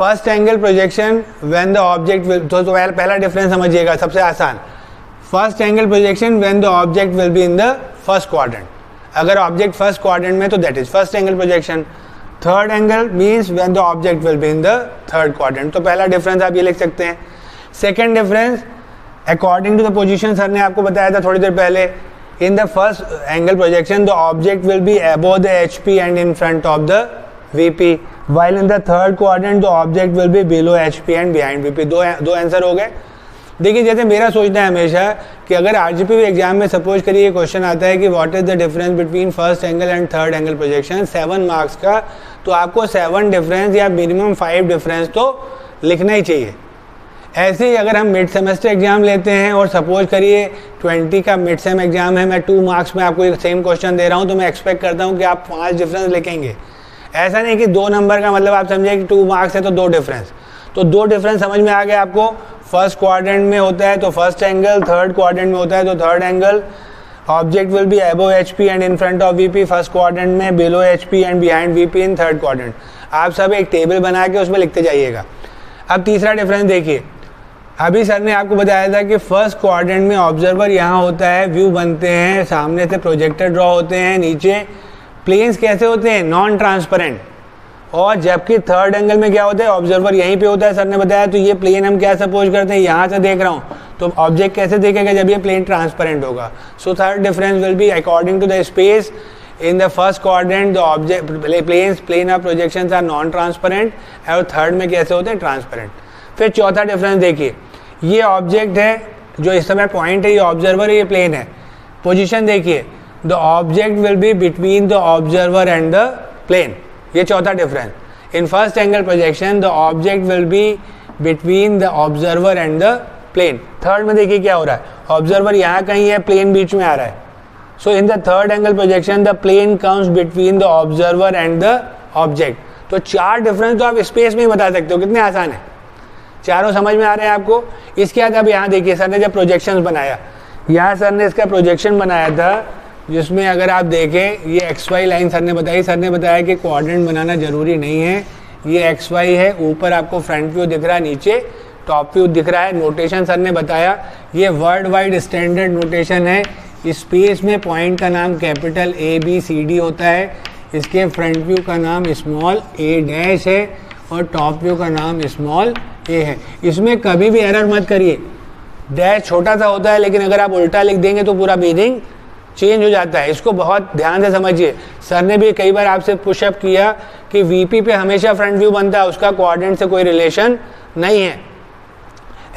First angle projection when the object will, तो पहला difference समझिएगा, सबसे आसान। First angle projection when the object will be in the first quadrant, अगर object first quadrant में तो that is first angle projection. Third angle means when the object will be in the third quadrant. तो पहला difference आप ये लिख सकते हैं। Second difference, according to the position, sir ने आपको बताया था थोड़ी देर पहले, इन the first angle projection the object will be above the HP and in front of the VP, while in the third quadrant the object will be below HP and behind VP। दो answer हो गए। देखिए जैसे मेरा सोचना है हमेशा कि अगर RGP एग्जाम में सपोज करिए ये क्वेश्चन आता है कि what is the difference between first angle and third angle projection, 7 marks का, तो आपको 7 डिफरेंस या मिनिमम 5 डिफरेंस तो लिखना ही चाहिए। ऐसे ही अगर हम मिड सेमेस्टर एग्जाम लेते हैं और सपोज करिए 20 का मिड सेम एग्जाम है, मैं 2 मार्क्स में आपको सेम क्वेश्चन दे रहा हूँ, तो मैं एक्सपेक्ट करता हूँ कि आप 5 डिफरेंस लिखेंगे। ऐसा नहीं कि 2 नंबर का मतलब आप समझे कि 2 मार्क्स है तो 2 डिफरेंस, तो 2 डिफरेंस समझ में आ गया आपको। फर्स्ट क्वाड्रेंट में होता है तो फर्स्ट एंगल, थर्ड क्वाड्रेंट में होता है तो third angle. Object will be above HP and in front of VP first quadrant में, below HP and behind VP in third quadrant. आप सब एक टेबल बना के उसमें लिखते जाइएगा। अब तीसरा डिफरेंस देखिए, अभी सर ने आपको बताया था कि फर्स्ट क्वाड्रेंट में ऑब्जर्वर यहाँ होता है, व्यू बनते हैं, सामने से प्रोजेक्टर ड्रॉ होते हैं, नीचे प्लेन्स कैसे होते हैं, नॉन ट्रांसपेरेंट, और जबकि थर्ड एंगल में क्या होता है, ऑब्जर्वर यहीं पे होता है, सर ने बताया। तो ये प्लेन हम क्या सपोज करते हैं, यहाँ से देख रहा हूँ, तो ऑब्जेक्ट कैसे देखेगा, जब ये प्लेन ट्रांसपेरेंट होगा। So third difference will be according to the space in the first quadrant the object plane of projections are non transparent, और थर्ड में कैसे होते हैं, ट्रांसपेरेंट। फिर चौथा डिफरेंस देखिए, ये ऑब्जेक्ट है जो इस समय पॉइंट है, ये ऑब्जर्वर है, ये प्लेन है। पोजीशन देखिए, the object will be between the observer and the plane, ये चौथा difference. In first angle projection the object will be between the observer and the plane. Third में देखिए क्या हो रहा है, ऑब्जर्वर यहाँ कहीं है, प्लेन बीच में आ रहा है। So in the third angle projection the plane comes between the observer and the object. तो 4 डिफरेंस तो आप स्पेस में ही बता सकते हो, कितने आसान है, चारों समझ में आ रहे हैं आपको। इसके बाद अब यहाँ देखिए, सर ने जब प्रोजेक्शन बनाया, यहाँ सर ने इसका प्रोजेक्शन बनाया था, जिसमें अगर आप देखें ये XY लाइन सर ने बताई। सर ने बताया कि क्वाड्रेंट बनाना जरूरी नहीं है, ये XY है, ऊपर आपको फ्रंट व्यू दिख रहा है, नीचे टॉप व्यू दिख रहा है। नोटेशन सर ने बताया, ये वर्ल्ड वाइड स्टैंडर्ड नोटेशन है। स्पेस में पॉइंट का नाम कैपिटल ABCD होता है, इसके फ्रंट व्यू का नाम स्मॉल a' है, और टॉप व्यू का नाम स्मॉल a है। इसमें कभी भी एरर मत करिए, डैश छोटा सा होता है, लेकिन अगर आप उल्टा लिख देंगे तो पूरा मीनिंग चेंज हो जाता है। इसको बहुत ध्यान से समझिए। सर ने भी कई बार आपसे पुशअप किया कि VP पे हमेशा फ्रंट व्यू बनता है, उसका क्वाड्रेंट से कोई रिलेशन नहीं है।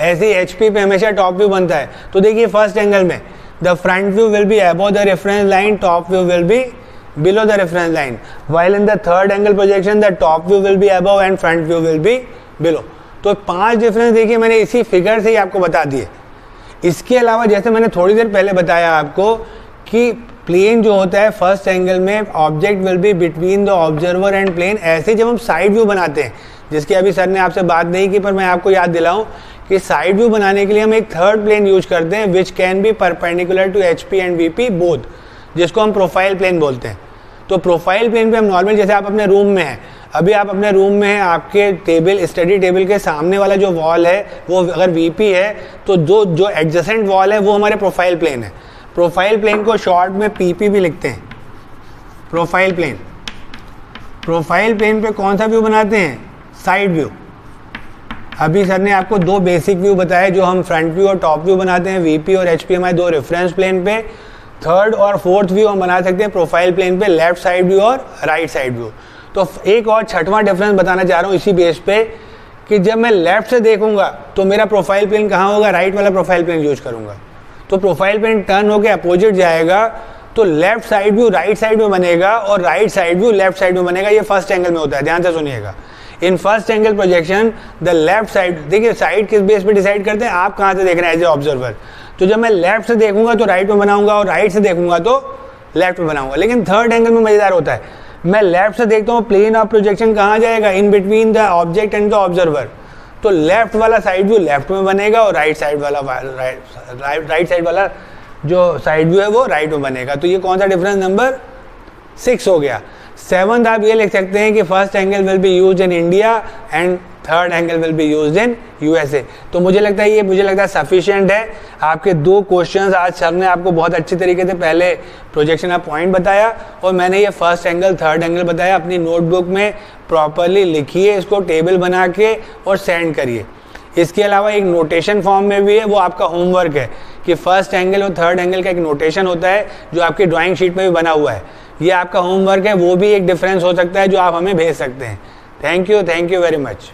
ऐसे ही HP पे हमेशा टॉप व्यू बनता है। तो देखिए फर्स्ट एंगल में the front view will be above the reference line, top view will be below the reference line, while in the third angle projection the top view will be above and front view will be below। तो 5 difference देखिए मैंने इसी figure से ही आपको बता दिए। इसके अलावा जैसे मैंने थोड़ी देर पहले बताया आपको कि प्लेन जो होता है फर्स्ट एंगल में object will be between the observer and plane, ऐसे जब हम साइड व्यू बनाते हैं, जिसकी अभी सर ने आपसे बात नहीं की, पर मैं आपको याद दिलाऊं कि साइड व्यू बनाने के लिए हम एक थर्ड प्लेन यूज करते हैं which can be perpendicular to HP and VP both, जिसको हम प्रोफाइल प्लेन बोलते हैं। तो प्रोफाइल प्लेन पे हम नॉर्मल, जैसे आप अपने रूम में हैं, अभी आप अपने रूम में हैं, आपके टेबल स्टडी टेबल के सामने वाला जो वॉल है वो अगर VP है, तो जो एडजेसेंट वॉल है वो हमारे प्रोफाइल प्लेन है। प्रोफाइल प्लेन को शॉर्ट में PP भी लिखते हैं, प्रोफाइल प्लेन। प्रोफाइल प्लेन पे कौन सा व्यू बनाते हैं, साइड व्यू। अभी सर ने आपको 2 बेसिक व्यू बताए जो हम फ्रंट व्यू और टॉप व्यू बनाते हैं। VP और HP हमारे 2 रेफरेंस प्लेन पे। थर्ड और फोर्थ व्यू हम बना सकते हैं प्रोफाइल प्लेन पे, लेफ्ट साइड व्यू और राइट साइड व्यू। तो एक और छठवां डिफरेंस बताना चाह रहा हूँ इसी बेस पे कि जब मैं लेफ्ट से देखूंगा तो मेरा प्रोफाइल प्लेन कहाँ होगा, राइट वाला प्रोफाइल प्लेन यूज करूंगा। तो प्रोफाइल प्लेन टर्न होकर अपोजिट जाएगा तो left side view right side में बनेगा और right side view left side में बनेगा। ये फर्स्ट एंगल में होता है, ध्यान से सुनिएगा। इन first angle projection the left side, देखिए साइड किस बेस पे डिसाइड करते हैं, आप कहाँ से देख रहे हैं एज ए ऑब्जर्वर। तो जब मैं लेफ्ट से देखूंगा तो राइट में बनाऊंगा और राइट से देखूंगा तो लेफ्ट में बनाऊंगा। लेकिन थर्ड एंगल में मजेदार होता है, मैं लेफ्ट से देखता हूँ, प्लेन ऑफ प्रोजेक्शन कहाँ जाएगा, in between the object and the observer. तो लेफ्ट वाला साइड व्यू लेफ्ट में बनेगा और राइट साइड वाला जो साइड व्यू है वो राइट में बनेगा। तो ये कौन सा डिफरेंस नंबर 6 हो गया। 7th आप ये लिख सकते हैं कि first angle will be used in India and third angle will be used in USA. तो मुझे लगता है सफिशिएंट है। आपके 2 क्वेश्चंस आज सर ने आपको बहुत अच्छी तरीके से पहले प्रोजेक्शन का पॉइंट बताया और मैंने ये फर्स्ट एंगल थर्ड एंगल बताया। अपनी नोटबुक में प्रॉपरली लिखिए, इसको टेबल बना के और सेंड करिए। इसके अलावा एक नोटेशन फॉर्म में भी है, वो आपका होमवर्क है कि फर्स्ट एंगल और थर्ड एंगल का एक नोटेशन होता है जो आपकी ड्राइंग शीट में भी बना हुआ है। ये आपका होमवर्क है, वो भी एक डिफरेंस हो सकता है जो आप हमें भेज सकते हैं। Thank you very much.